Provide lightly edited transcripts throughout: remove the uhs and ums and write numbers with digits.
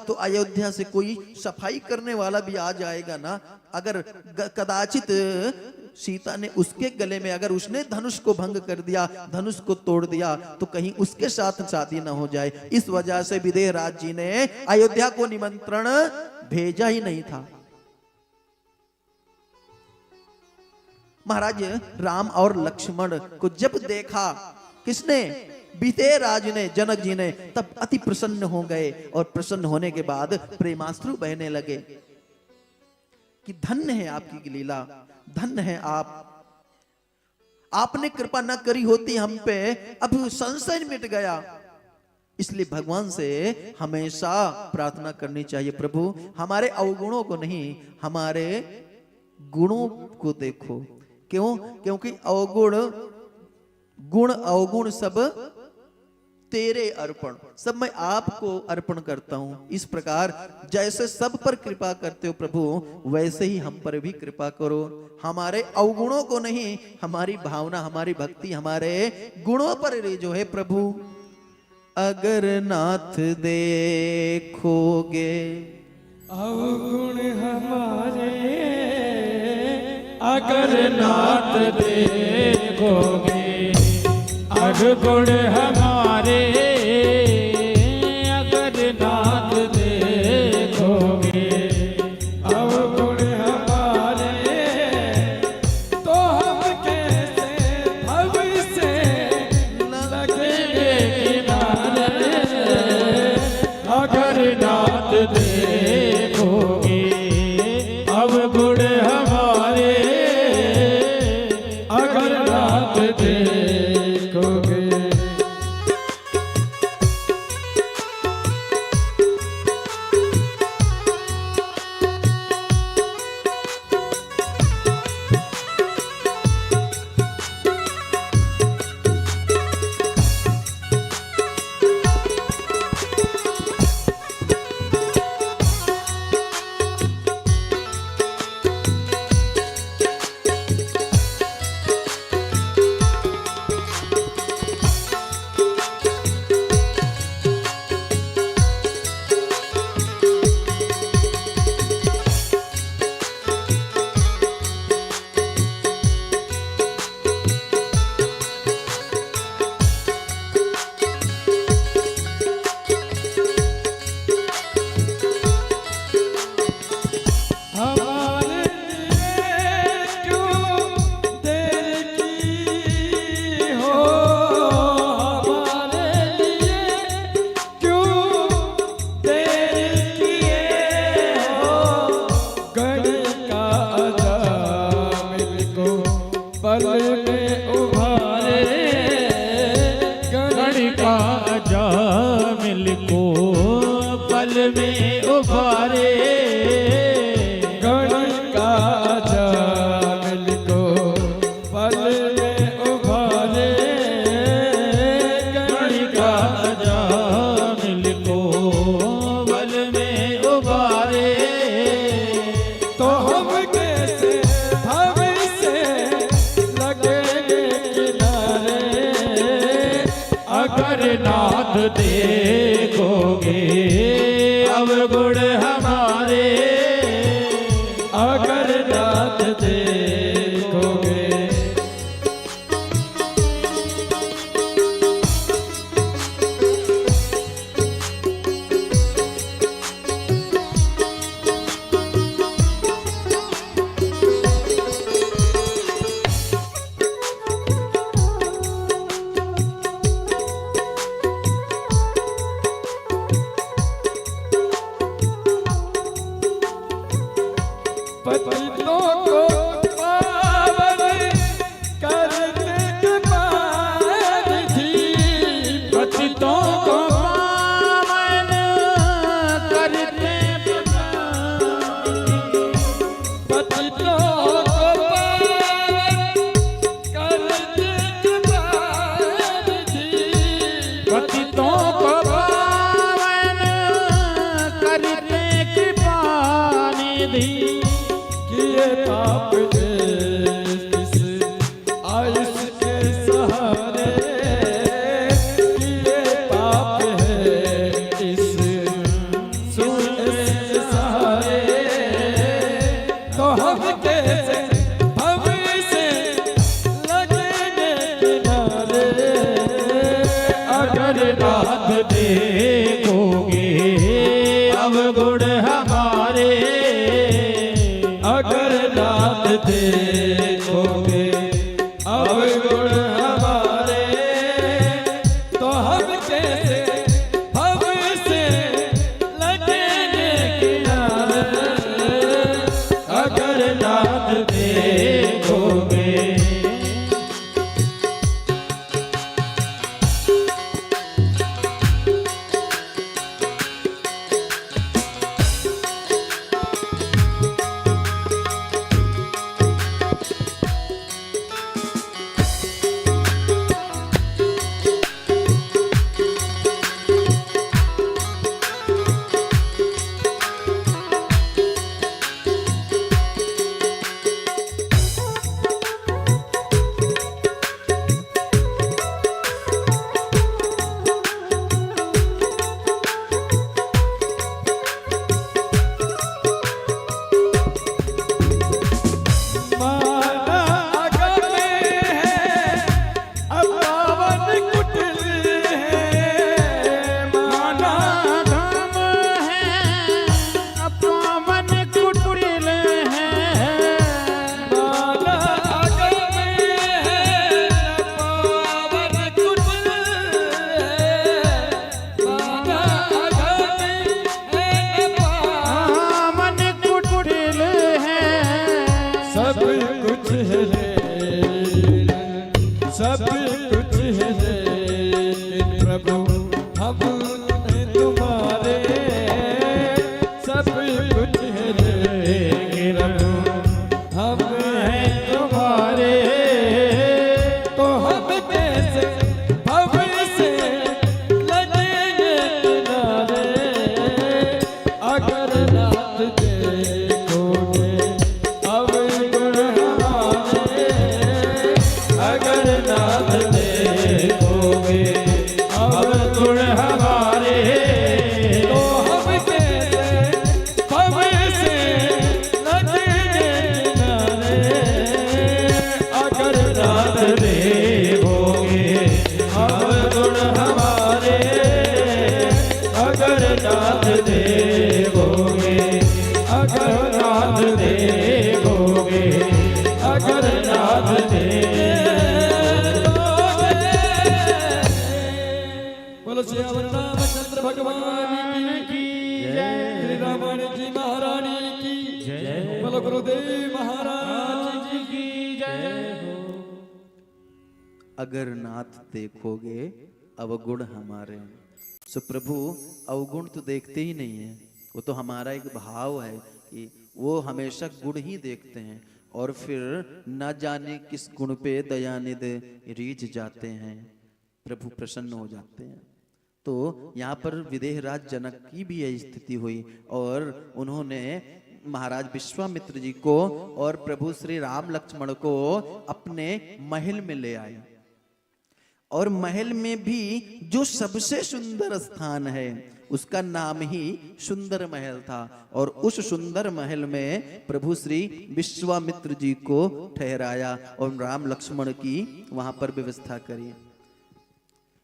तो अयोध्या से कोई सफाई करने वाला भी आ जाएगा ना, अगर कदाचित सीता ने उसके गले में, अगर उसने धनुष को भंग कर दिया, धनुष को तोड़ दिया, तो कहीं उसके साथ शादी ना हो जाए। इस वजह से विदेह राज जी ने अयोध्या को निमंत्रण भेजा ही नहीं था। महाराज राम और लक्ष्मण को जब देखा, किसने? विदेह राज ने, जनक जी ने, तब अति प्रसन्न हो गए। और प्रसन्न होने के बाद प्रेमाश्रु बहने लगे कि धन्य है आपकी लीला, धन्य है आप, आपने कृपा न करी होती हम पे, अब संशय मिट गया। इसलिए भगवान से हमेशा प्रार्थना करनी चाहिए, प्रभु हमारे अवगुणों को नहीं, हमारे गुणों को देखो। क्यों? क्योंकि अवगुण, गुण अवगुण सब तेरे अर्पण, सब मैं आपको अर्पण करता हूं। इस प्रकार जैसे सब पर कृपा करते हो प्रभु, वैसे ही हम पर भी कृपा करो। हमारे अवगुणों को नहीं, हमारी भावना, हमारी भक्ति, हमारे गुणों पर जो है प्रभु, अगर नाथ देखोगे अवगुण हमारे, अगर नाथ देखोगे अवगुण हमारे, अगर नाथ देखोगे अवगुण हमारे, तो हम कैसे भव से लगेंगे किनारे। अगर नाथ देखोगे अवगुण हमारे, अगर नाथ देखोगे। देखोगे अवगुण हमारे, अगर नाथ देखोगे। अवगुण हमारे अगर नाथ देखोगे अवगुण हमारे तो हम कैसे भव से लगेंगे किनारे अगर नाथ देखोगे। सब कुछ है सब कुछ है प्रभु हम तुम्हारे सब कुछ है प्रभु हम हैं तुम्हारे तो हम कैसे भव से लगेंगे किनारे अगर नाथ देखोगे अवगुण हमारे अगर नाथ देखोगे अवगुण हमारे तो हम कैसे भव से लगेंगे किनारे अगर नाथ देखोगे अवगुण हमारे अगर नाथ देखोगे अगर नाथ देखोगे अगर नाथ देखोगे। बोलो श्री रामचंद्र भगवान की जय श्री रामायण जी महारानी की जय बोलो गुरुदेव महाराज जी की जय हो। अगर नाथ देखोगे अवगुण हमारे। सो प्रभु अवगुण तो देखते ही नहीं है, वो तो हमारा एक भाव है कि वो हमेशा गुण ही देखते हैं और फिर न जाने किस गुण पे दयानिधि रीझ जाते हैं, प्रभु प्रसन्न हो जाते हैं। तो यहाँ पर विदेहराज जनक की भी यही स्थिति हुई और उन्होंने महाराज विश्वामित्र जी को और प्रभु श्री राम लक्ष्मण को अपने महल में ले आए और महल में भी जो सबसे सुंदर स्थान है उसका नाम ही सुंदर महल था और उस सुंदर महल में प्रभु श्री विश्वामित्र जी को ठहराया और राम लक्ष्मण की वहां पर व्यवस्था करी,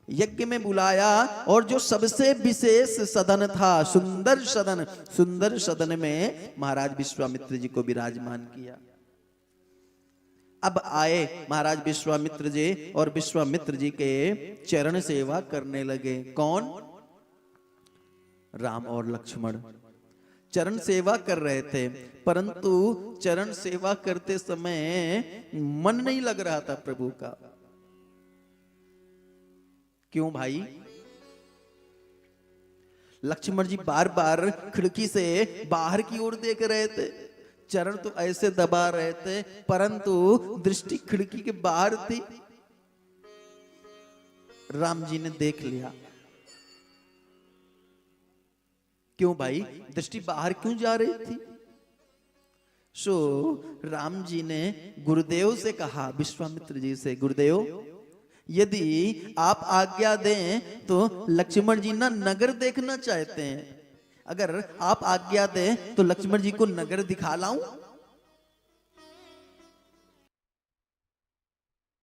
यज्ञ में बुलाया और जो सबसे विशेष सदन था सुंदर सदन में महाराज विश्वामित्र जी को विराजमान किया। अब आए महाराज विश्वामित्र जी और विश्वामित्र जी के चरण सेवा करने लगे। कौन? राम और लक्ष्मण चरण सेवा कर रहे थे, परंतु चरण सेवा करते समय मन नहीं लग रहा था प्रभु का। क्यों भाई? लक्ष्मण जी बार बार खिड़की से बाहर की ओर देख रहे थे, चरण तो ऐसे दबा रहे थे परंतु दृष्टि खिड़की के बाहर थी। राम जी ने देख लिया। क्यों भाई? दृष्टि बाहर क्यों जा रही थी? सो राम जी ने गुरुदेव से कहा, विश्वामित्र जी से, गुरुदेव यदि आप आज्ञा दें तो लक्ष्मण जी ना नगर देखना चाहते हैं, अगर आप आज्ञा दें तो लक्ष्मण जी को नगर दिखा लाऊं।